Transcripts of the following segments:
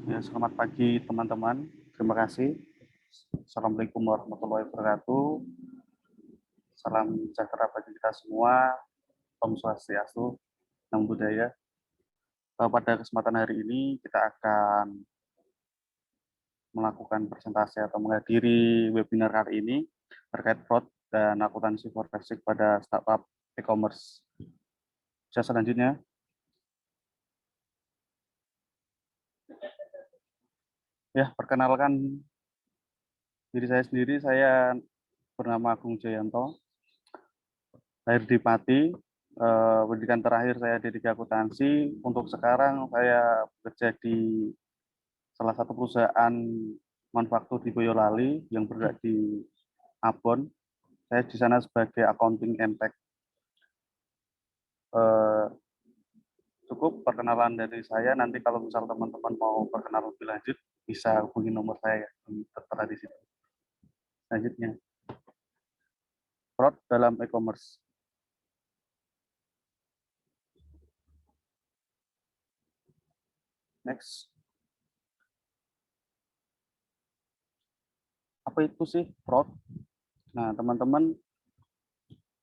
Ya, selamat pagi teman-teman. Terima kasih. Assalamualaikum warahmatullahi wabarakatuh. Salam sejahtera bagi kita semua. Om Swastiastu, Namo Buddhaya. Pada kesempatan hari ini kita akan melakukan presentasi atau menghadiri webinar kali ini terkait fraud dan akuntansi forensik pada startup e-commerce. Bisa selanjutnya. Ya, perkenalkan diri saya sendiri. Saya bernama Agung Jayanto, lahir di Pati. Pendidikan terakhir saya di akuntansi. Untuk sekarang saya bekerja di salah satu perusahaan manufaktur di Boyolali yang bergerak di Ambon. Saya di sana sebagai accounting and tax. Cukup perkenalan dari saya. Nanti kalau misal teman-teman mau perkenalan lebih lanjut, bisa hubungi nomor saya yang tertera di situ. Selanjutnya, fraud dalam e-commerce. Next. Apa itu sih fraud? Nah, teman-teman,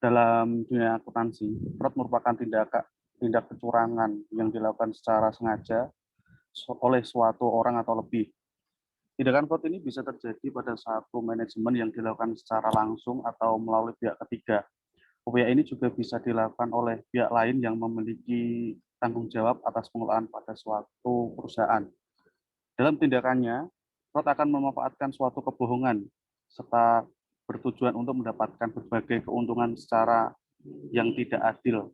dalam dunia akuntansi, fraud merupakan tindak kecurangan yang dilakukan secara sengaja oleh suatu orang atau lebih. Tindakan fraud ini bisa terjadi pada satu manajemen yang dilakukan secara langsung atau melalui pihak ketiga. Upaya ini juga bisa dilakukan oleh pihak lain yang memiliki tanggung jawab atas pengelolaan pada suatu perusahaan. Dalam tindakannya, fraud akan memanfaatkan suatu kebohongan serta bertujuan untuk mendapatkan berbagai keuntungan secara yang tidak adil.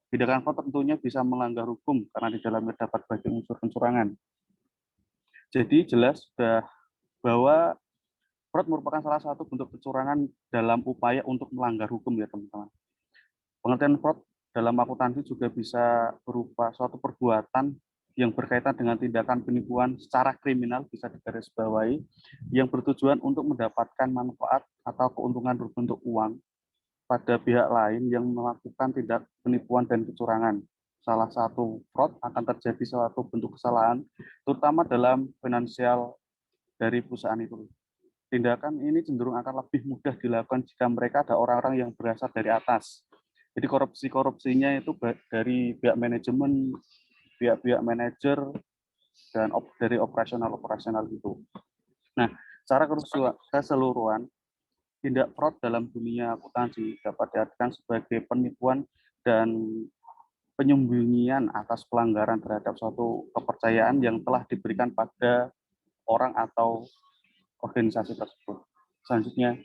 Tindakan fraud tentunya bisa melanggar hukum karena di dalamnya terdapat berbagai unsur kecurangan. Jadi jelas sudah bahwa fraud merupakan salah satu bentuk kecurangan dalam upaya untuk melanggar hukum ya teman-teman. Pengertian fraud dalam akuntansi juga bisa berupa suatu perbuatan yang berkaitan dengan tindakan penipuan secara kriminal, bisa digarisbawahi, yang bertujuan untuk mendapatkan manfaat atau keuntungan berbentuk uang pada pihak lain yang melakukan tindak penipuan dan kecurangan. Salah satu fraud akan terjadi suatu bentuk kesalahan, terutama dalam finansial dari perusahaan itu. Tindakan ini cenderung akan lebih mudah dilakukan jika mereka ada orang-orang yang berasal dari atas. Jadi korupsinya itu dari pihak manajemen, pihak manajer, dan dari operasional itu. Nah, secara keseluruhan, tindak fraud dalam dunia akuntansi dapat diartikan sebagai penipuan dan penyembunyian atas pelanggaran terhadap suatu kepercayaan yang telah diberikan pada orang atau organisasi tersebut. Selanjutnya,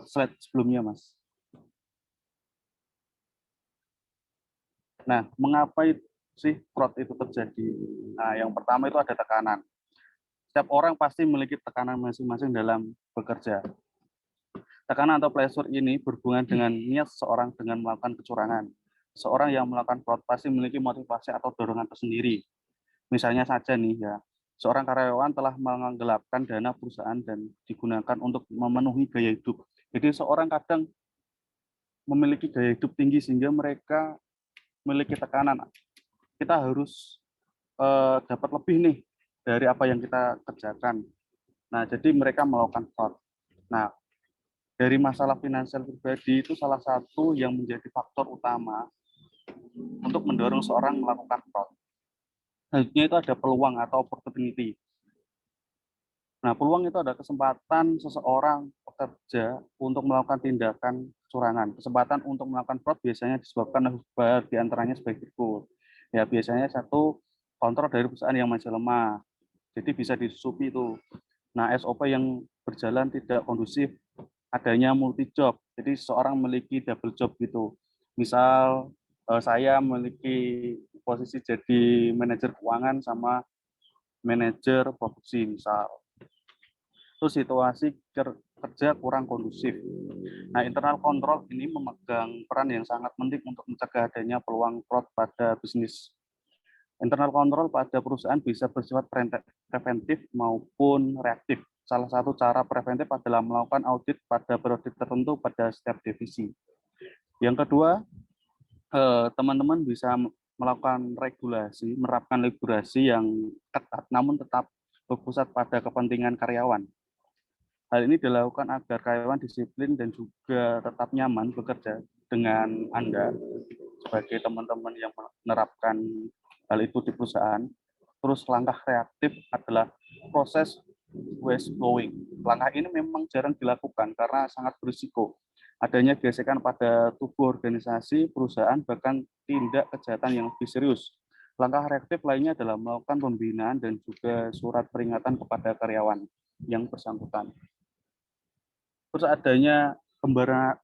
slide sebelumnya, Mas. Nah, mengapa sih fraud itu terjadi? Nah, yang pertama itu ada tekanan. Setiap orang pasti memiliki tekanan masing-masing dalam bekerja. Tekanan atau pressure ini berhubungan dengan niat seseorang dengan melakukan kecurangan. Seorang yang melakukan fraud pasti memiliki motivasi atau dorongan tersendiri. Misalnya saja nih ya, seorang karyawan telah menggelapkan dana perusahaan dan digunakan untuk memenuhi gaya hidup. Jadi seorang kadang memiliki gaya hidup tinggi sehingga mereka memiliki tekanan. Kita harus dapat lebih nih dari apa yang kita kerjakan. Nah, jadi mereka melakukan fraud. Nah, dari masalah finansial pribadi itu salah satu yang menjadi faktor utama untuk mendorong seorang melakukan fraud. Selanjutnya itu ada peluang atau opportunity. Nah, peluang itu ada kesempatan seseorang pekerja untuk melakukan tindakan kecurangan. Kesempatan untuk melakukan fraud biasanya disebabkan di antaranya sebagai berikut. Ya, biasanya satu, kontrol dari perusahaan yang masih lemah. Jadi bisa disusupi itu. Nah, SOP yang berjalan tidak kondusif, adanya multi job. Jadi seorang memiliki double job gitu. Misal saya memiliki posisi jadi manajer keuangan sama manajer produksi misal. Itu situasi kerja kurang kondusif. Nah, internal control ini memegang peran yang sangat penting untuk mencegah adanya peluang fraud pada bisnis. Internal control pada perusahaan bisa bersifat preventif maupun reaktif. Salah satu cara preventif adalah melakukan audit pada periode tertentu pada setiap divisi. Yang kedua, teman-teman bisa melakukan regulasi, menerapkan regulasi yang ketat, namun tetap berpusat pada kepentingan karyawan. Hal ini dilakukan agar karyawan disiplin dan juga tetap nyaman bekerja dengan Anda sebagai teman-teman yang menerapkan hal itu di perusahaan. Terus langkah reaktif adalah proses whistleblowing. Langkah ini memang jarang dilakukan karena sangat berisiko. Adanya gesekan pada tubuh organisasi, perusahaan, bahkan tindak kejahatan yang lebih serius. Langkah reaktif lainnya adalah melakukan pembinaan dan juga surat peringatan kepada karyawan yang bersangkutan. Terus adanya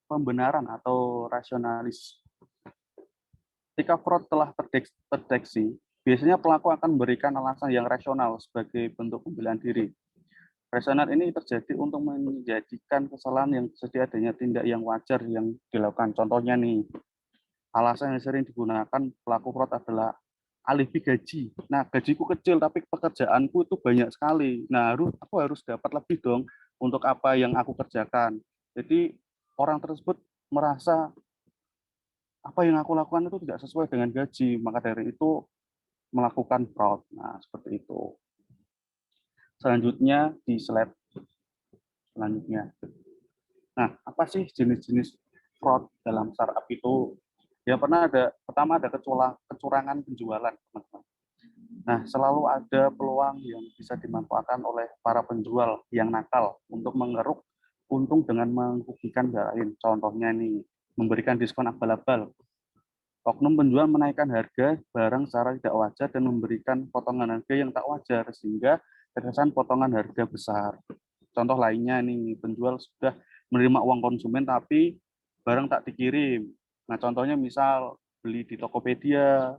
pembenaran atau rasionalis. Ketika fraud telah terdeteksi, biasanya pelaku akan memberikan alasan yang rasional sebagai bentuk pembelaan diri. Rasional ini terjadi untuk menjadikan kesalahan yang terjadi adanya tindak yang wajar yang dilakukan. Contohnya nih, alasan yang sering digunakan pelaku fraud adalah alibi gaji. Nah, gajiku kecil tapi pekerjaanku itu banyak sekali. Nah, aku harus dapat lebih dong untuk apa yang aku kerjakan. Jadi orang tersebut merasa apa yang aku lakukan itu tidak sesuai dengan gaji, maka dari itu melakukan fraud. Nah, seperti itu. Selanjutnya di slide selanjutnya. Nah, apa sih jenis-jenis fraud dalam startup itu? Ya pertama ada kecurangan penjualan, teman-teman. Nah, selalu ada peluang yang bisa dimanfaatkan oleh para penjual yang nakal untuk mengeruk untung dengan merugikan pihak lain. Contohnya nih, memberikan diskon abal-abal. Oknum penjual menaikkan harga barang secara tidak wajar dan memberikan potongan harga yang tak wajar sehingga terkesan potongan harga besar. Contoh lainnya nih, penjual sudah menerima uang konsumen tapi barang tak dikirim. Nah, contohnya misal beli di Tokopedia,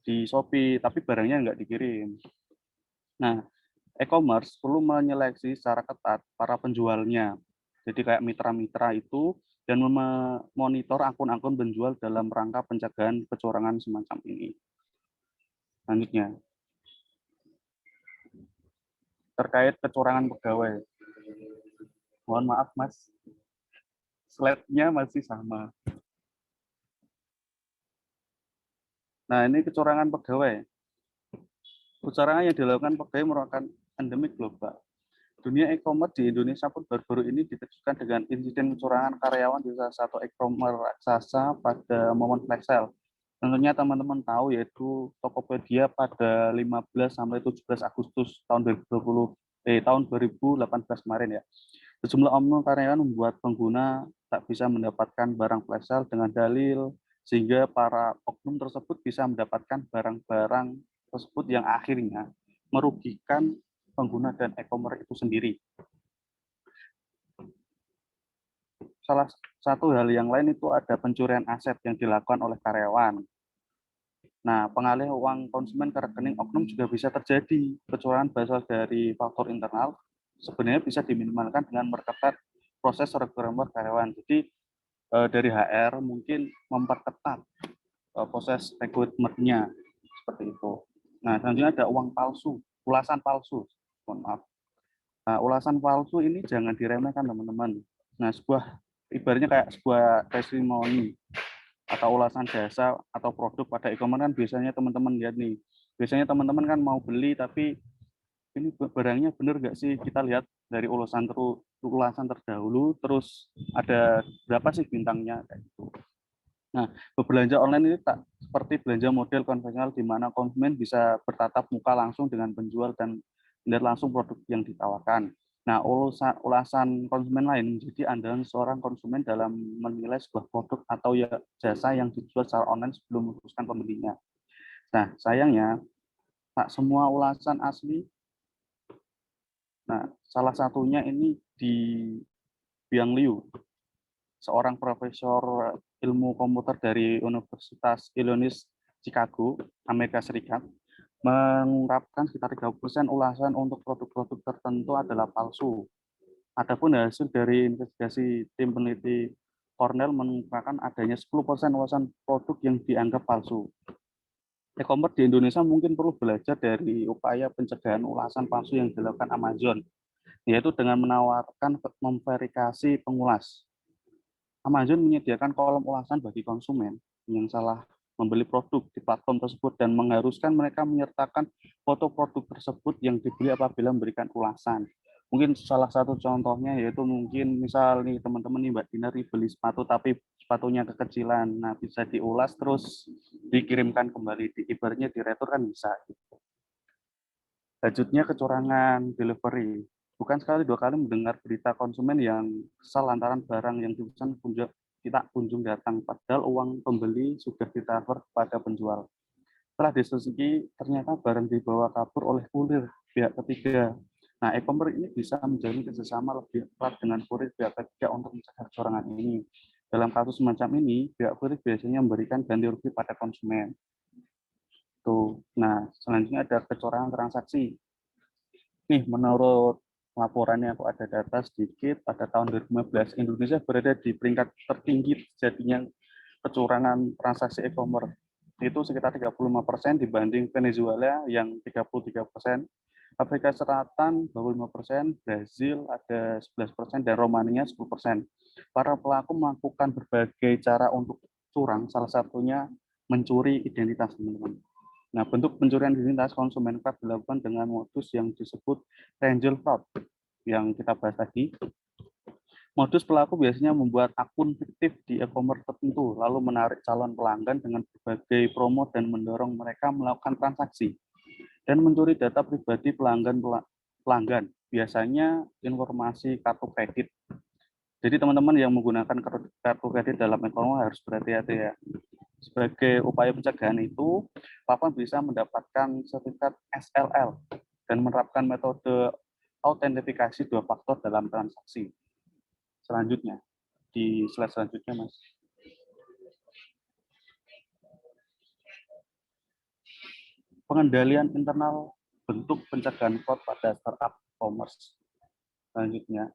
di Shopee, tapi barangnya nggak dikirim. Nah, e-commerce perlu menyeleksi secara ketat para penjualnya. Jadi kayak mitra-mitra itu dan memonitor akun-akun penjual dalam rangka pencegahan kecurangan semacam ini. Selanjutnya, terkait kecurangan pegawai. Mohon maaf, Mas. Slide-nya masih sama. Nah, ini kecurangan pegawai. Kecurangan yang dilakukan pegawai merupakan endemik global. Dunia e-commerce di Indonesia pun baru-baru ini dikejutkan dengan insiden kecurangan karyawan di salah satu e-commerce raksasa pada momen flash sale. Tentunya teman-teman tahu yaitu Tokopedia pada 15 sampai 17 Agustus tahun 2018 kemarin ya. Sejumlah oknum karyawan membuat pengguna tak bisa mendapatkan barang flash sale dengan dalil sehingga para oknum tersebut bisa mendapatkan barang-barang tersebut yang akhirnya merugikan pengguna dan e-commerce itu sendiri. Salah satu hal yang lain itu ada pencurian aset yang dilakukan oleh karyawan. Nah, pengalihan uang konsumen ke rekening oknum juga bisa terjadi. Kecurangan berasal dari faktor internal sebenarnya bisa diminimalkan dengan memperketat proses rekrutmen karyawan. Jadi dari HR mungkin memperketat proses rekrutmennya seperti itu. Nah, selanjutnya ada uang palsu, ulasan palsu. Mohon maaf. Nah, ulasan palsu ini jangan diremehkan, teman-teman. Nah, ibaratnya kayak sebuah testimoni atau ulasan jasa atau produk pada e-commerce kan biasanya teman-teman lihat nih. Biasanya teman-teman kan mau beli tapi ini barangnya benar nggak sih? Kita lihat dari ulasan terdahulu, terus ada berapa sih bintangnya kayak gitu. Nah, berbelanja online ini tak seperti belanja model konvensional di mana konsumen bisa bertatap muka langsung dengan penjual dan melihat langsung produk yang ditawarkan. Nah, ulasan konsumen lain menjadi andalan seorang konsumen dalam menilai sebuah produk atau ya jasa yang dijual secara online sebelum memutuskan pembelinya. Nah, sayangnya tak semua ulasan asli. Nah, salah satunya ini di Biang Liu, seorang profesor ilmu komputer dari Universitas Illinois Chicago, Amerika Serikat, mengungkapkan sekitar 30% ulasan untuk produk-produk tertentu adalah palsu. Adapun hasil dari investigasi tim peneliti Cornell mengungkapkan adanya 10% ulasan produk yang dianggap palsu. E-commerce di Indonesia mungkin perlu belajar dari upaya pencegahan ulasan palsu yang dilakukan Amazon, yaitu dengan menawarkan memverifikasi pengulas. Amazon menyediakan kolom ulasan bagi konsumen yang salah membeli produk di platform tersebut dan mengharuskan mereka menyertakan foto produk tersebut yang dibeli apabila memberikan ulasan. Mungkin salah satu contohnya yaitu mungkin misal nih teman-teman nih Mbak Dina beli sepatu tapi sepatunya kekecilan, nah bisa diulas terus dikirimkan kembali, ibaratnya diretur kan bisa. Selanjutnya kecurangan delivery. Bukan sekali dua kali mendengar berita konsumen yang kesal lantaran barang yang dipesan tidak kunjung datang, padahal uang pembeli sudah ditransfer kepada penjual. Setelah diselidiki, ternyata barang dibawa kabur oleh kurir pihak ketiga. Nah, e-commerce ini bisa menjalin kerjasama lebih erat dengan kurir pihak ketiga untuk mencegah kecurangan ini. Dalam kasus semacam ini, pihak kurir biasanya memberikan ganti rugi pada konsumen. Tuh. Nah, selanjutnya ada kecurangan transaksi. Nih, menurut laporannya aku ada data sedikit, pada tahun 2015 Indonesia berada di peringkat tertinggi terjadinya kecurangan transaksi e-commerce. Itu sekitar 35% dibanding Venezuela yang 33%, Afrika Selatan 25%, Brazil ada 11%, dan Romania 10%. Para pelaku melakukan berbagai cara untuk curang, salah satunya mencuri identitas teman-teman. Nah, bentuk pencurian identitas konsumen kerap dilakukan dengan modus yang disebut angel fraud yang kita bahas tadi. Modus pelaku biasanya membuat akun fiktif di e-commerce tertentu, lalu menarik calon pelanggan dengan berbagai promo dan mendorong mereka melakukan transaksi dan mencuri data pribadi pelanggan, biasanya informasi kartu kredit. Jadi teman-teman yang menggunakan kartu kredit dalam e-commerce harus berhati-hati ya. Sebagai upaya pencegahan itu, Papa bisa mendapatkan sertifikat SLL dan menerapkan metode autentifikasi dua faktor dalam transaksi. Selanjutnya, di slide selanjutnya, Mas. Pengendalian internal bentuk pencegahan fraud pada startup commerce. Selanjutnya.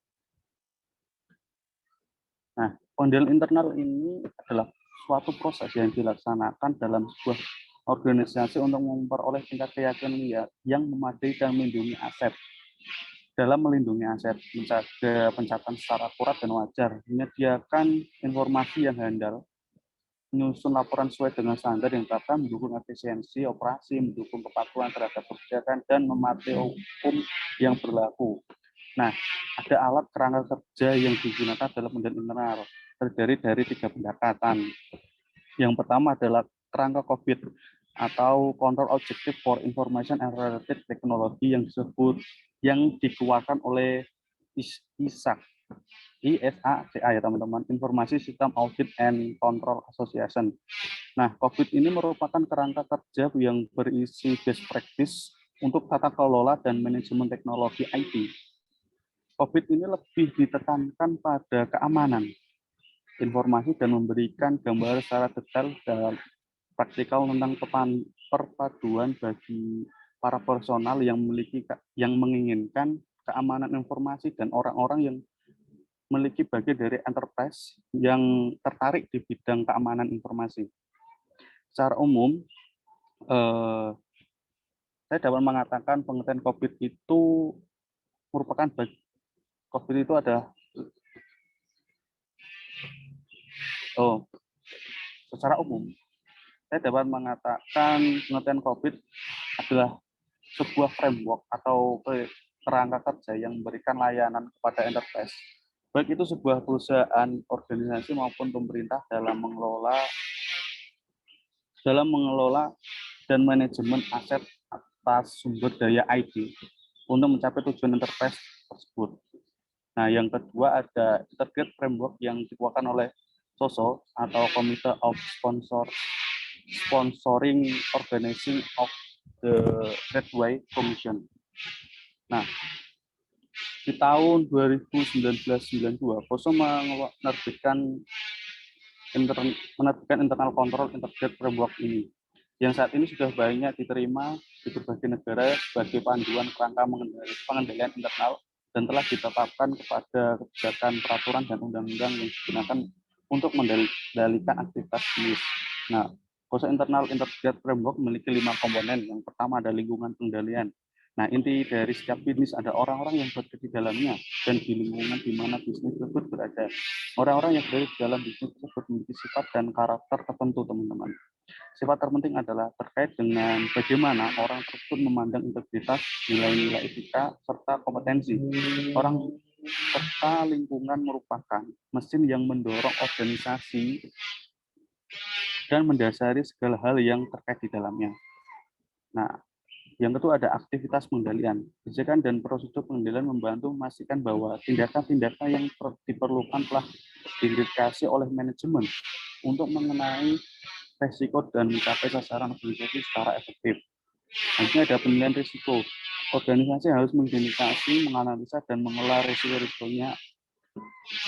Nah, pengendalian internal ini adalah suatu proses yang dilaksanakan dalam sebuah organisasi untuk memperoleh tingkat keyakinan yang memadai dan melindungi aset. Dalam melindungi aset, menjaga pencatatan secara akurat dan wajar, menyediakan informasi yang handal, menyusun laporan sesuai dengan standar yang ditetapkan, mendukung efisiensi operasi, mendukung kepatuhan terhadap kebijakan, dan mematuhi hukum yang berlaku. Nah, ada alat kerangka kerja yang digunakan dalam pengendalian internal, terdiri dari 3 pendekatan. Yang pertama adalah kerangka COVID atau Control Objective for Information and Related Technology yang dikeluarkan oleh ISA ya teman-teman, Informasi Sistem Audit and Control Association. Nah, COVID ini merupakan kerangka kerja yang berisi best practice untuk tata kelola dan manajemen teknologi IT. COVID ini lebih ditekankan pada keamanan informasi dan memberikan gambaran secara detail dan praktikal tentang perpaduan bagi para personal yang menginginkan keamanan informasi dan orang-orang yang memiliki bagian dari enterprise yang tertarik di bidang keamanan informasi. Secara umum, saya dapat mengatakan pengertian COVID itu merupakan COVID itu adalah secara umum saya dapat mengatakan pengertian COVID adalah sebuah framework atau kerangka kerja yang memberikan layanan kepada enterprise, baik itu sebuah perusahaan, organisasi maupun pemerintah dalam mengelola dan manajemen aset atas sumber daya IT untuk mencapai tujuan enterprise tersebut. Nah, yang kedua ada Integrated Framework yang dikeluarkan oleh SOSO atau Committee of Sponsoring Organizing of the Gateway Commission. Nah, di tahun 2019-92, POSO menerbitkan internal control integrated framework ini, yang saat ini sudah banyak diterima di berbagai negara sebagai panduan kerangka pengendalian internal dan telah ditetapkan kepada kebijakan, peraturan, dan undang-undang yang digunakan untuk mengendalikan aktivitas bisnis. Nah, POSO Internal Integrated Framework memiliki 5 komponen. Yang pertama ada lingkungan pengendalian. Nah, inti dari setiap bisnis ada orang-orang yang bekerja di dalamnya dan di lingkungan di mana bisnis tersebut berada. Orang-orang yang berada di dalam bisnis tersebut memiliki sifat dan karakter tertentu, teman-teman. Sifat terpenting adalah terkait dengan bagaimana orang tersebut memandang integritas, nilai-nilai etika, serta kompetensi. Orang serta lingkungan merupakan mesin yang mendorong organisasi dan mendasari segala hal yang terkait di dalamnya. Nah, yang kedua ada aktivitas pengendalian. Kebijakan dan prosedur pengendalian membantu memastikan bahwa tindakan-tindakan yang diperlukan telah diidentifikasi oleh manajemen untuk mengenai resiko dan mencapai sasaran organisasi secara efektif. Nanti ada penilaian risiko. Organisasi harus mengidentifikasi, menganalisa, dan mengelola risiko-risikonya.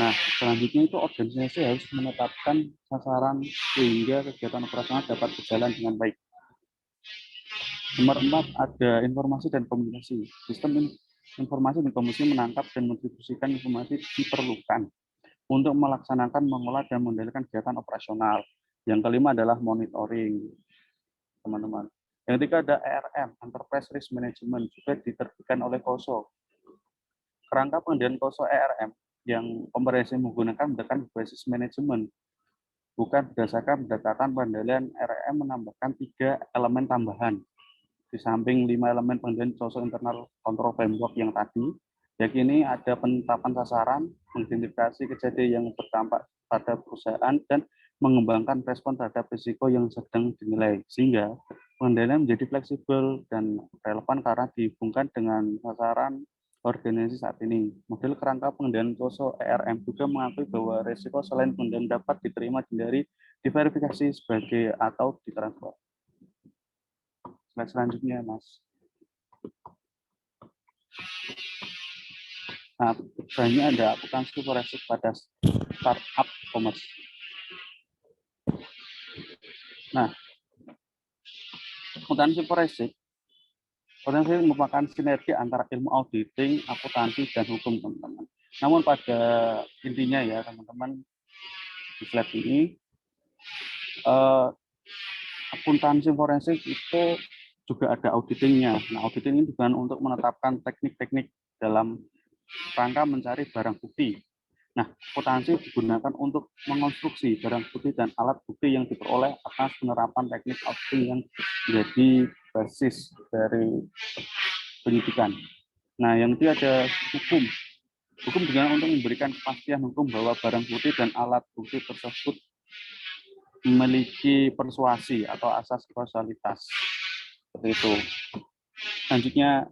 Nah, selanjutnya itu organisasi harus menetapkan sasaran sehingga kegiatan operasional dapat berjalan dengan baik. Nomor 4 ada informasi dan komunikasi. Sistem informasi dan komunikasi menangkap dan mendistribusikan informasi diperlukan untuk melaksanakan, mengolah, dan mengendalikan kegiatan operasional. Yang kelima adalah monitoring, teman-teman. Yang ketiga ada ERM, Enterprise Risk Management, juga diterbitkan oleh KOSO. Kerangka pengendalian KOSO ERM yang komprehensif menggunakan berbasis manajemen, bukan berdasarkan pendekatan pengendalian. ERM menambahkan 3 elemen tambahan. Di samping 5 elemen pengendalian sosok internal control framework yang tadi, yakni ada penetapan sasaran, mengidentifikasi kejadian yang berdampak pada perusahaan, dan mengembangkan respon terhadap risiko yang sedang dinilai. Sehingga pengendalian menjadi fleksibel dan relevan karena dihubungkan dengan sasaran organisasi saat ini. Model kerangka pengendalian sosok ERM juga mengakui bahwa risiko selain pengendalian dapat diterima dari diverifikasi sebagai atau ditransfer. Slide selanjutnya, Mas. Nah, banyak ada akuntansi forensik pada startup e-commerce. Nah, akuntansi forensik merupakan sinergi antara ilmu auditing, akuntansi, dan hukum, teman-teman. Namun pada intinya ya, teman-teman, di slide ini, akuntansi forensik itu juga ada auditingnya. Nah, auditing ini bukan untuk menetapkan teknik-teknik dalam rangka mencari barang bukti. Nah, akuntansi digunakan untuk mengonstruksi barang bukti dan alat bukti yang diperoleh atas penerapan teknik auditing yang menjadi basis dari penyidikan. Nah, yang ketiga ada hukum. Hukum digunakan untuk memberikan kepastian hukum bahwa barang bukti dan alat bukti tersebut memiliki persuasi atau asas kausalitas. Seperti itu. Selanjutnya,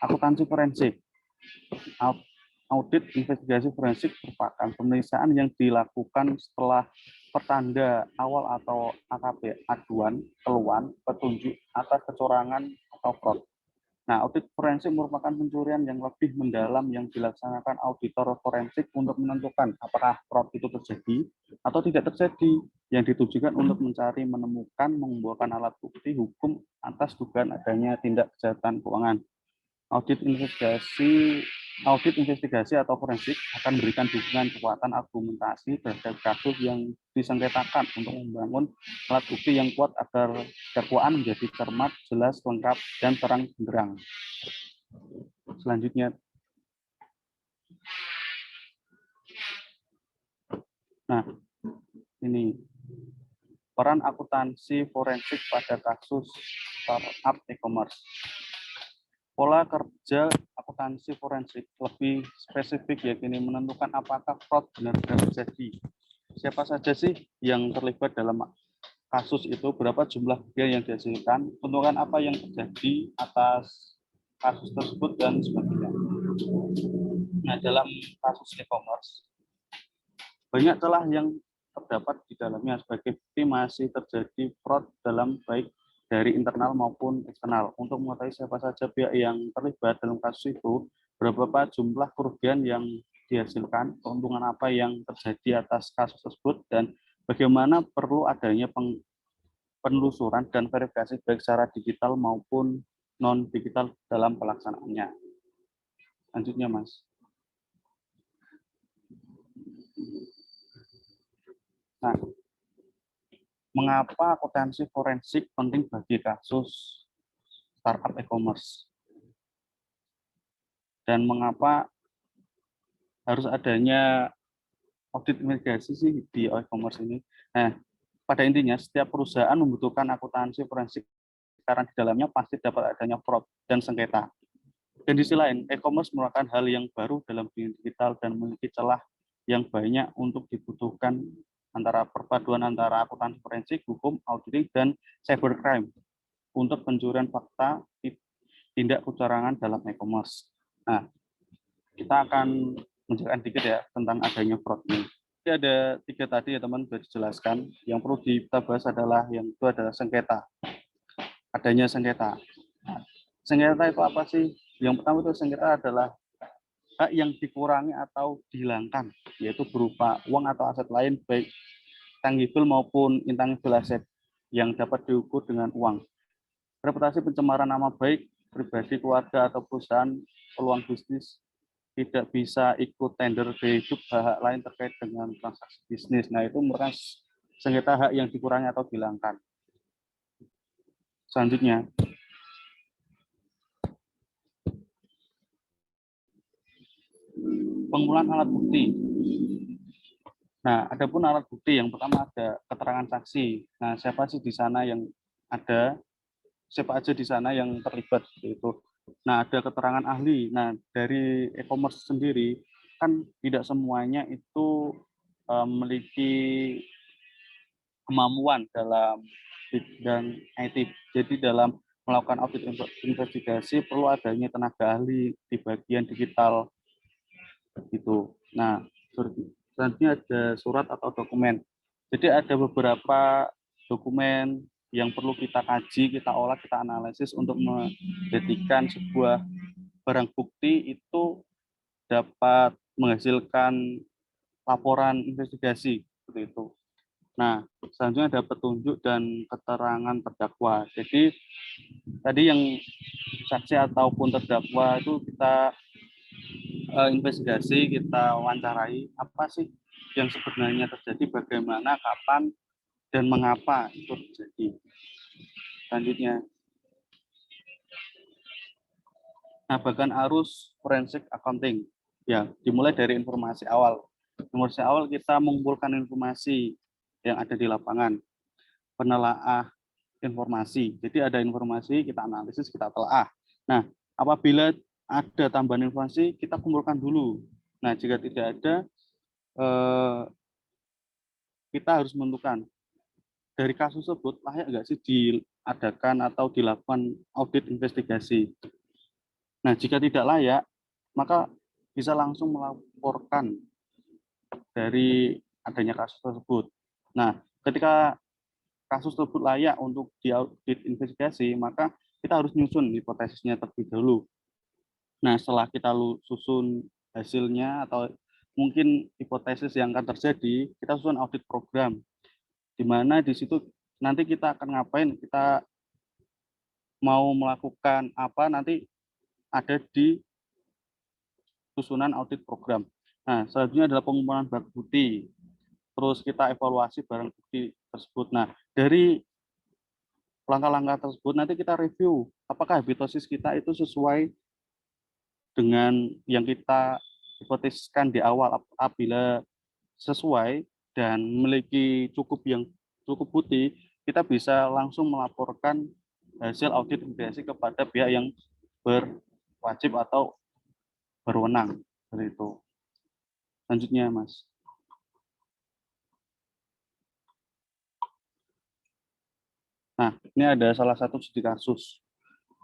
akuntansi forensik. Audit investigasi forensik merupakan pemeriksaan yang dilakukan setelah pertanda awal atau AKP, aduan, keluhan, petunjuk atas kecurangan atau fraud. Nah, audit forensik merupakan pencurian yang lebih mendalam yang dilaksanakan auditor forensik untuk menentukan apakah fraud itu terjadi atau tidak terjadi, yang ditujukan untuk mencari, menemukan, mengumpulkan alat bukti hukum atas dugaan adanya tindak kejahatan keuangan. Audit investigasi atau forensik akan memberikan dukungan kekuatan argumentasi terhadap kasus yang disengketakan untuk membangun alat bukti yang kuat agar dakwaan menjadi cermat, jelas, lengkap, dan terang benderang. Selanjutnya, nah ini peran akuntansi forensik pada kasus startup e-commerce. Pola kerja akuntansi forensik lebih spesifik yakni menentukan apakah fraud benar-benar terjadi. Siapa saja sih yang terlibat dalam kasus itu, berapa jumlah kerugian yang dihasilkan, keuntungan apa yang terjadi atas kasus tersebut, dan sebagainya. Nah, dalam kasus e-commerce, banyak celah yang terdapat di dalamnya sebagai bukti masih terjadi fraud dalam baik dari internal maupun eksternal. Untuk mengetahui siapa saja pihak yang terlibat dalam kasus itu, berapa jumlah kerugian yang dihasilkan, keuntungan apa yang terjadi atas kasus tersebut, dan bagaimana perlu adanya penelusuran dan verifikasi baik secara digital maupun non-digital dalam pelaksanaannya. Lanjutnya, Mas. Nah, mengapa akuntansi forensik penting bagi kasus startup e-commerce? Dan mengapa harus adanya audit mitigasi sih di e-commerce ini? Nah, pada intinya setiap perusahaan membutuhkan akuntansi forensik karena di dalamnya pasti dapat adanya fraud dan sengketa. Dan di sisi lain, e-commerce merupakan hal yang baru dalam dunia digital dan memiliki celah yang banyak untuk dibutuhkan antara perpaduan antara akuntansi forensik, hukum, auditing, dan cybercrime untuk pencurian fakta tindak kecurangan dalam e-commerce. Nah, kita akan menjelaskan dikit ya tentang adanya fraud ini. Jadi ada 3 tadi ya teman, sudah dijelaskan. Yang perlu kita bahas adalah yang itu adalah sengketa. Adanya sengketa. Nah, sengketa itu apa sih? Yang pertama itu sengketa adalah hak yang dikurangi atau dihilangkan, yaitu berupa uang atau aset lain baik tangible maupun intangible aset yang dapat diukur dengan uang. Reputasi pencemaran nama baik pribadi, keluarga, atau perusahaan, peluang bisnis, tidak bisa ikut tender gaya hidup, hak lain terkait dengan transaksi bisnis. Nah, itu merupakan sengketa hak yang dikurangi atau dihilangkan. Selanjutnya, pengumpulan alat bukti. Nah, adapun alat bukti yang pertama ada keterangan saksi. Nah, siapa sih di sana yang ada, siapa aja di sana yang terlibat itu. Nah, ada keterangan ahli. Nah, dari e-commerce sendiri kan tidak semuanya itu memiliki kemampuan dalam bidang IT. Jadi dalam melakukan audit investigasi perlu adanya tenaga ahli di bagian digital gitu. Nah, selanjutnya ada surat atau dokumen. Jadi ada beberapa dokumen yang perlu kita kaji, kita olah, kita analisis untuk menjadikan sebuah barang bukti itu dapat menghasilkan laporan investigasi seperti itu. Nah, selanjutnya ada petunjuk dan keterangan terdakwa. Jadi tadi yang saksi ataupun terdakwa itu kita investigasi, kita wawancarai apa sih yang sebenarnya terjadi, bagaimana, kapan, dan mengapa itu terjadi. Selanjutnya, nah bahkan arus forensik accounting, ya dimulai dari informasi awal. Informasi awal kita mengumpulkan informasi yang ada di lapangan, penelaah informasi. Jadi ada informasi, kita analisis, kita telah. Nah, apabila ada tambahan informasi, kita kumpulkan dulu. Nah, jika tidak ada, kita harus menentukan dari kasus tersebut layak nggak sih diadakan atau dilakukan audit investigasi. Nah, jika tidak layak, maka bisa langsung melaporkan dari adanya kasus tersebut. Nah, ketika kasus tersebut layak untuk diaudit investigasi, maka kita harus nyusun hipotesisnya terlebih dahulu. Nah, setelah kita susun hasilnya atau mungkin hipotesis yang akan terjadi, kita susun audit program, di mana di situ nanti kita akan ngapain, kita mau melakukan apa, nanti ada di susunan audit program. Nah, selanjutnya adalah pengumpulan barang bukti. Terus kita evaluasi barang bukti tersebut. Nah, dari langkah-langkah tersebut nanti kita review apakah hipotesis kita itu sesuai dengan yang kita hipotesiskan di awal. Apabila sesuai dan memiliki cukup bukti, kita bisa langsung melaporkan hasil audit investigasi kepada pihak yang berwajib atau berwenang. Seperti itu. Selanjutnya, Mas. Nah, ini ada salah satu studi kasus.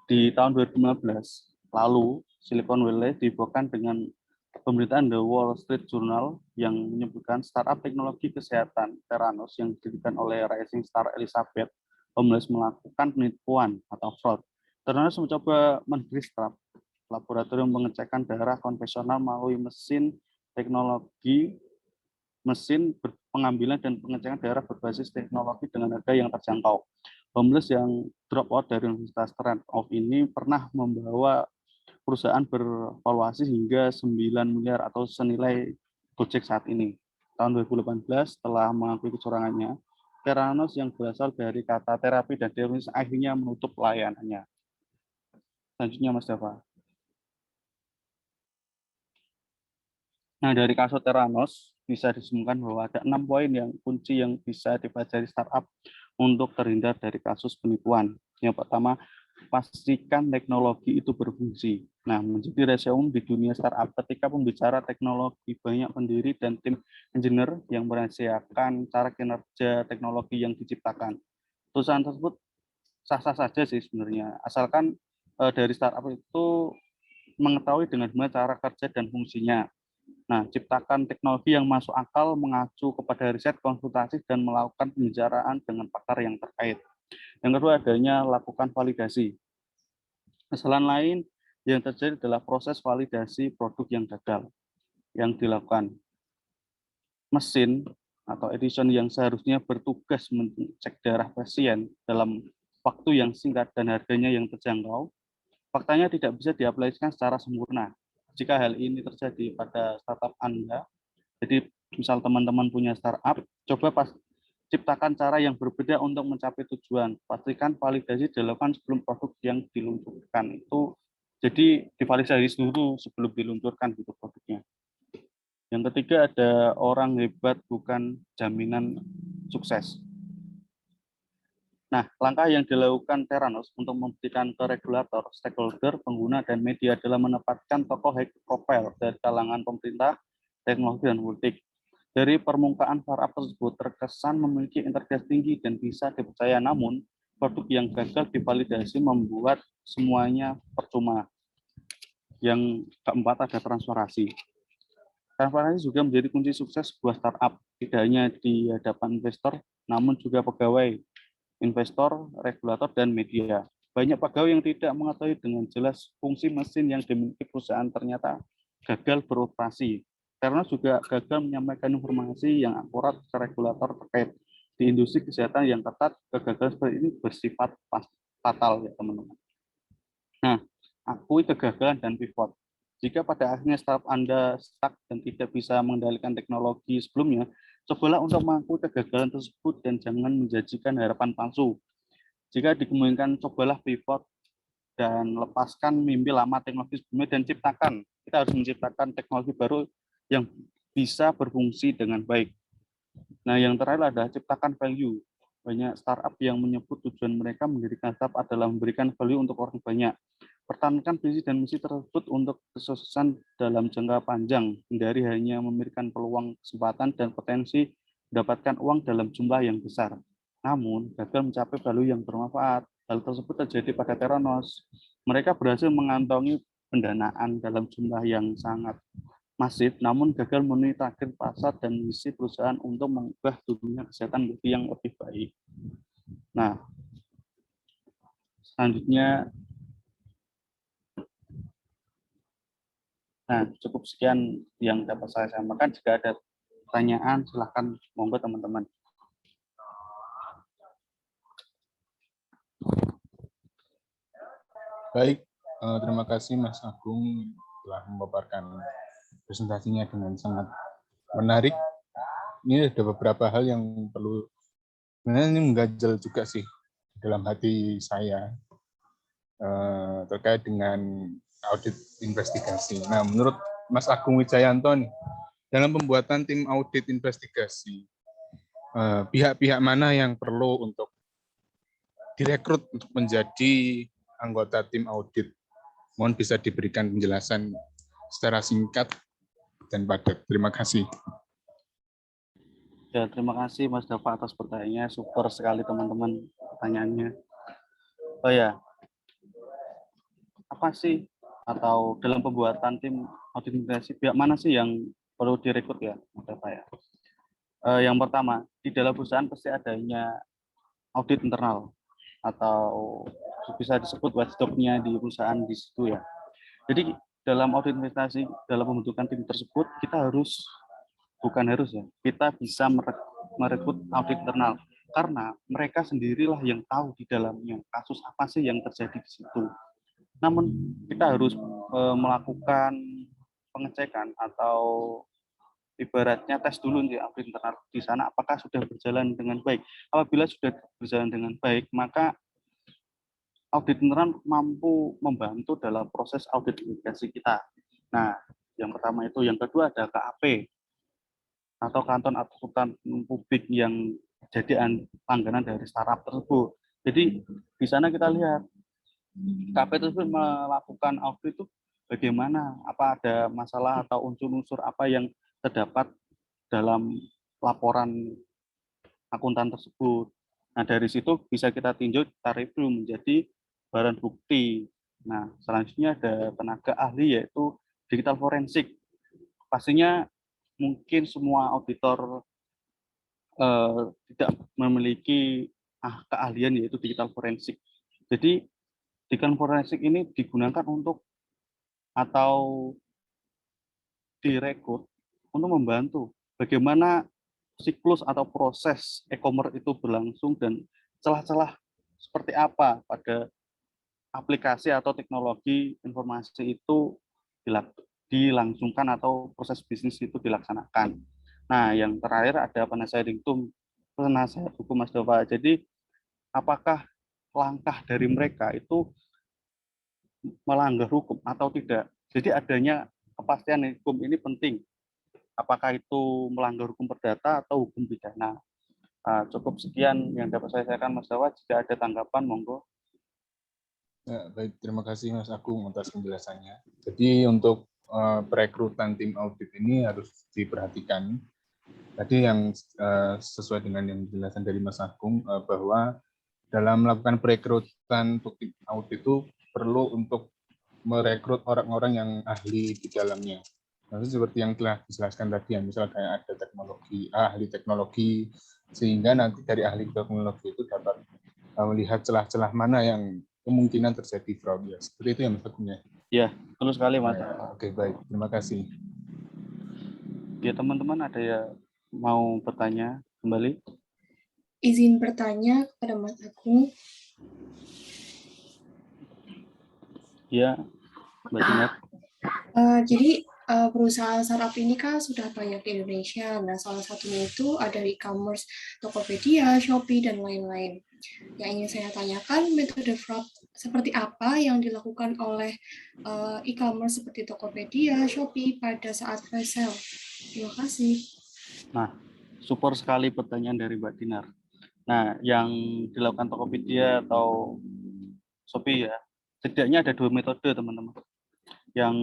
Di tahun 2015 lalu, Silicon Valley dibuatkan dengan pemberitaan The Wall Street Journal yang menyebutkan startup teknologi kesehatan Theranos yang didirikan oleh rising star Elizabeth Holmes melakukan penipuan atau fraud. Theranos mencoba mendisrupt laboratorium pengecekan darah konvensional melalui mesin pengambilan dan pengecekan darah berbasis teknologi dengan harga yang terjangkau. Homeless yang drop out dari Universitas Stanford ini pernah membawa perusahaan bervaluasi hingga 9 miliar atau senilai Gojek saat ini. tahun 2018 telah mengakui kecurangannya. Theranos yang berasal dari kata terapi dan teroris akhirnya menutup layanannya. Selanjutnya, Mas Dava. Nah, dari kasus Theranos bisa disimpulkan bahwa ada 6 poin yang kunci yang bisa dipelajari startup untuk terhindar dari kasus penipuan. Yang pertama, pastikan teknologi itu berfungsi. Nah, menjadi rahasia umum di dunia startup ketika pembicara teknologi, banyak pendiri dan tim engineer yang merahasiakan cara kinerja teknologi yang diciptakan. Perusahaan tersebut sah-sah saja sih sebenarnya, asalkan dari startup itu mengetahui dengan benar cara kerja dan fungsinya. Nah, ciptakan teknologi yang masuk akal, mengacu kepada riset, konsultasi, dan melakukan pembicaraan dengan pakar yang terkait. Yang kedua, adanya lakukan validasi. Kesalahan lain yang terjadi adalah proses validasi produk yang gagal yang dilakukan. Mesin atau edison yang seharusnya bertugas mengecek darah pasien dalam waktu yang singkat dan harganya yang terjangkau, faktanya tidak bisa diaplikasikan secara sempurna. Jika hal ini terjadi pada startup Anda, jadi misal teman-teman punya startup, coba ciptakan cara yang berbeda untuk mencapai tujuan. Pastikan validasi dilakukan sebelum produk yang diluncurkan itu, jadi divalidasi dulu sebelum diluncurkan gitu produknya. Yang ketiga, ada orang hebat bukan jaminan sukses. Nah, langkah yang dilakukan Theranos untuk membuktikan ke regulator, stakeholder, pengguna, dan media adalah menempatkan tokoh high profile dari kalangan pemerintah, teknologi, dan politik. Dari permukaan startup tersebut terkesan memiliki integritas tinggi dan bisa dipercaya, namun produk yang gagal divalidasi membuat semuanya percuma. Yang keempat, ada transparansi. Transparansi juga menjadi kunci sukses sebuah startup, tidak hanya di hadapan investor, namun juga pegawai, investor, regulator, dan media. Banyak pegawai yang tidak mengetahui dengan jelas fungsi mesin yang dimiliki perusahaan ternyata gagal beroperasi. Karena juga gagal menyampaikan informasi yang akurat ke regulator terkait. Di industri kesehatan yang ketat, kegagalan seperti ini bersifat fatal, ya teman-teman. Nah, akui kegagalan dan pivot. Jika pada akhirnya startup Anda stuck dan tidak bisa mengendalikan teknologi sebelumnya, cobalah untuk mengakui kegagalan tersebut dan jangan menjanjikan harapan palsu. Jika dikemungkinkan, cobalah pivot dan lepaskan mimpi lama teknologi sebelumnya dan ciptakan. Kita harus menciptakan teknologi baru yang bisa berfungsi dengan baik. Nah, yang terakhir adalah ciptakan value. Banyak startup yang menyebut tujuan mereka mendirikan startup adalah memberikan value untuk orang banyak. Pertahankan visi dan misi tersebut untuk kesuksesan dalam jangka panjang, hindari hanya memberikan peluang, kesempatan, dan potensi mendapatkan uang dalam jumlah yang besar. Namun, gagal mencapai value yang bermanfaat. Hal tersebut terjadi pada Theranos. Mereka berhasil mengantongi pendanaan dalam jumlah yang sangat masif, namun gagal memenuhi target pasar dan misi perusahaan untuk mengubah dunia kesehatan menjadi yang lebih baik. Nah, selanjutnya, cukup sekian yang dapat saya sampaikan. Jika ada pertanyaan, silahkan monggo teman-teman. Baik, terima kasih Mas Agung telah memaparkan presentasinya dengan sangat menarik. Ini ada beberapa hal yang perlu, sebenarnya ini mengganjal juga sih dalam hati saya terkait dengan audit investigasi. Nah, menurut Mas Agung Wijayanto nih, dalam pembuatan tim audit investigasi, pihak-pihak mana yang perlu untuk direkrut untuk menjadi anggota tim audit? Mohon bisa diberikan penjelasan secara singkat dan padat. Terima kasih. Ya, terima kasih Mas Dava atas pertanyaannya. Super sekali teman-teman pertanyaannya. Oh ya, apa sih atau dalam pembuatan tim audit investigasi pihak mana sih yang perlu direkrut ya, Mas Dava ya? Yang pertama, di dalam perusahaan pasti adanya audit internal atau bisa disebut watchdog-nya di perusahaan di situ ya. Jadi dalam audit investasi, dalam pembentukan tim tersebut, kita bukan harus ya, kita bisa merekrut audit internal. Karena mereka sendirilah yang tahu di dalamnya kasus apa sih yang terjadi di situ. Namun kita harus melakukan pengecekan atau ibaratnya tes dulu nih audit internal di sana apakah sudah berjalan dengan baik. Apabila sudah berjalan dengan baik, maka audit internal mampu membantu dalam proses audit imigrasi kita. Nah, yang pertama itu, yang kedua ada KAP atau kanton akuntan publik yang jadi langganan dari startup tersebut. Jadi di sana kita lihat KAP tersebut melakukan audit itu bagaimana, apa ada masalah atau unsur-unsur apa yang terdapat dalam laporan akuntan tersebut. Nah, dari situ bisa kita tinjau, kita review menjadi barang bukti. Nah, selanjutnya ada tenaga ahli yaitu digital forensik. Pastinya mungkin semua auditor tidak memiliki keahlian yaitu digital forensik. Jadi digital forensik ini digunakan untuk atau direkrut untuk membantu bagaimana siklus atau proses e-commerce itu berlangsung dan celah-celah seperti apa pada aplikasi atau teknologi informasi itu dilangsungkan atau proses bisnis itu dilaksanakan. Nah, yang terakhir ada penasihat hukum Mas Dova. Jadi, apakah langkah dari mereka itu melanggar hukum atau tidak? Jadi adanya kepastian hukum ini penting. Apakah itu melanggar hukum perdata atau hukum pidana? Cukup sekian yang dapat saya sampaikan Mas Dova. Jika ada tanggapan, monggo. Ya, baik, terima kasih Mas Agung atas penjelasannya. Jadi untuk perekrutan tim audit ini harus diperhatikan. Tadi yang sesuai dengan yang penjelasan dari Mas Agung bahwa dalam melakukan perekrutan untuk tim audit itu perlu untuk merekrut orang-orang yang ahli di dalamnya. Nah, seperti yang telah dijelaskan tadi, misalnya kayak ada ahli teknologi, sehingga nanti dari ahli teknologi itu dapat melihat celah-celah mana yang kemungkinan terjadi fraud. Ya, seperti itu ya Mas Agung ya? Ya, betul sekali Mas. Oke, baik. Terima kasih. Ya, teman-teman ada yang mau bertanya kembali? Izin bertanya kepada Mas Agung. Ya, Mbak Dinar. Jadi perusahaan startup ini kan sudah banyak di Indonesia. Nah, salah satunya itu ada e-commerce, Tokopedia, Shopee, dan lain-lain. Yang ingin saya tanyakan, metode fraud seperti apa yang dilakukan oleh e-commerce seperti Tokopedia, Shopee pada saat flash sale? Terima kasih. Nah, super sekali pertanyaan dari Mbak Dinar. Nah, yang dilakukan Tokopedia atau Shopee ya, setidaknya ada 2 metode, teman-teman. Yang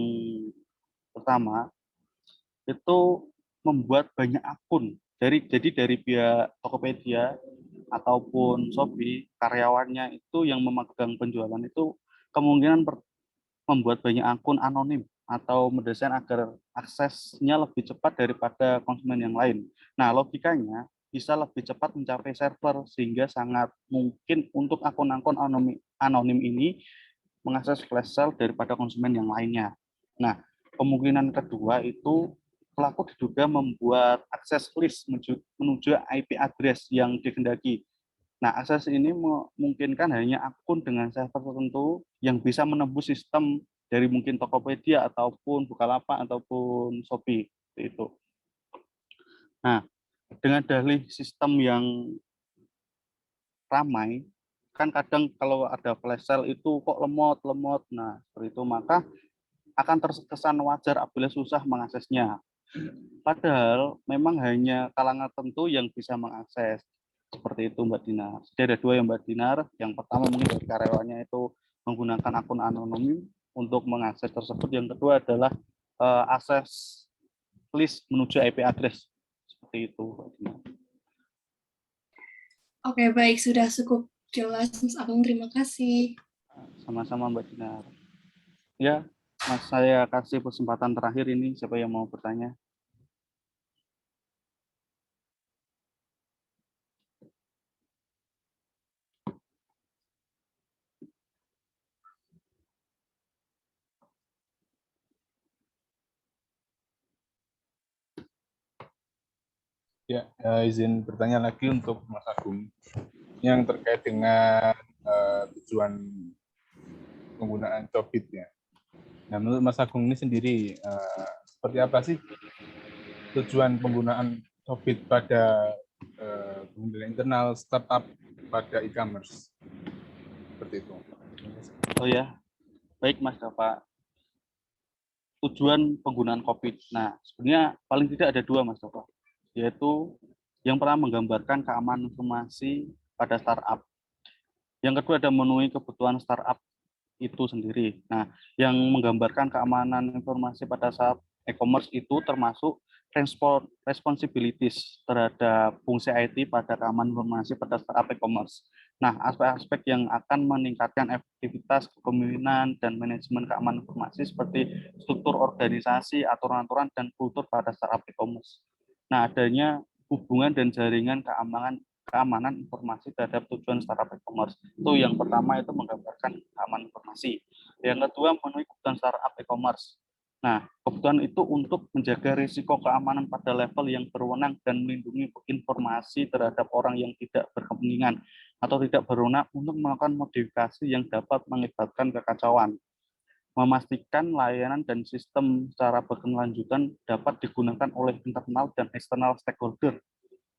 pertama, itu membuat banyak akun. Jadi dari pihak Tokopedia ataupun Shopee, karyawannya itu yang memegang penjualan itu kemungkinan membuat banyak akun anonim atau mendesain agar aksesnya lebih cepat daripada konsumen yang lain. Nah, logikanya bisa lebih cepat mencapai server sehingga sangat mungkin untuk akun-akun anonim ini mengakses flash sale daripada konsumen yang lainnya. Nah, kemungkinan kedua itu pelaku diduga membuat akses list menuju IP address yang dikehendaki. Nah, akses ini memungkinkan hanya akun dengan server tertentu yang bisa menembus sistem dari mungkin Tokopedia ataupun Bukalapak ataupun Shopee itu. Nah, dengan dalih sistem yang ramai, kan kadang kalau ada flash sale itu kok lemot. Nah, seperti itu maka akan terkesan wajar apabila susah mengaksesnya. Padahal memang hanya kalangan tertentu yang bisa mengakses. Seperti itu Mbak Dinar. Jadi ada 2 yang Mbak Dinar. Yang pertama mungkin dari karyawannya itu menggunakan akun anonim untuk mengakses tersebut. Yang kedua adalah akses list menuju IP address. Seperti itu Mbak Dinar. Oke, baik. Sudah cukup jelas, Mas Agung. Terima kasih. Sama-sama Mbak Dinar. Ya, Mas, saya kasih kesempatan terakhir ini. Siapa yang mau bertanya? Ya, izin bertanya lagi untuk Mas Agung yang terkait dengan tujuan penggunaan Cobit ya. Nah, menurut Mas Agung ini sendiri seperti apa sih tujuan penggunaan COVID pada kementerian internal startup pada e-commerce. Seperti itu. Oh ya, baik Mas Dava. Tujuan penggunaan COVID. Nah, sebenarnya paling tidak ada dua Mas Dava, yaitu yang pertama menggambarkan keamanan informasi pada startup. Yang kedua ada memenuhi kebutuhan startup itu sendiri. Nah, yang menggambarkan keamanan informasi pada saat e-commerce itu termasuk responsibilities terhadap fungsi IT pada keamanan informasi pada startup e-commerce. Nah, aspek-aspek yang akan meningkatkan efektivitas kepemimpinan dan manajemen keamanan informasi seperti struktur organisasi, aturan-aturan, dan kultur pada startup e-commerce. Nah, adanya hubungan dan jaringan keamanan informasi terhadap tujuan startup e-commerce. Itu yang pertama, itu menggambarkan keamanan informasi. Yang kedua, memenuhi kebutuhan startup e-commerce. Nah, kebutuhan itu untuk menjaga risiko keamanan pada level yang berwenang dan melindungi informasi terhadap orang yang tidak berkepentingan atau tidak berwenang untuk melakukan modifikasi yang dapat mengakibatkan kekacauan. Memastikan layanan dan sistem secara berkelanjutan dapat digunakan oleh internal dan eksternal stakeholder,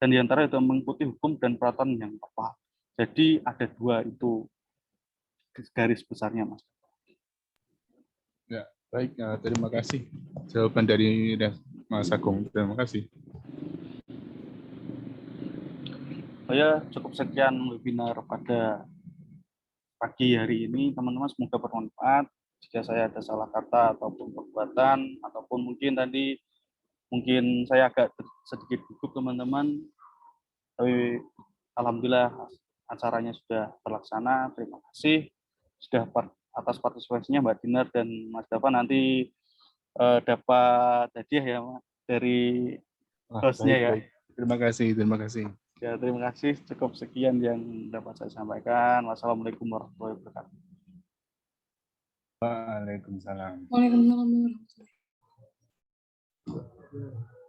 dan diantara itu mengikuti hukum dan peraturan yang tepat. Jadi ada dua itu garis besarnya, Mas. Ya, baik. Terima kasih jawaban dari Mas Agung. Terima kasih. Saya cukup sekian webinar pada pagi hari ini, teman-teman. Semoga bermanfaat. Jika saya ada salah kata ataupun perbuatan, ataupun mungkin tadi saya agak sedikit gugup, teman-teman. Tapi alhamdulillah acaranya sudah terlaksana. Terima kasih sudah atas partisipasinya Mbak Dinar dan Mas Dava. Nanti dapat hadiah ya Mas, dari hostnya ya. Baik. Terima kasih. Ya, terima kasih. Cukup sekian yang dapat saya sampaikan. Wassalamualaikum warahmatullahi wabarakatuh. Waalaikumsalam. Waalaikumsalam warahmatullahi wabarakatuh.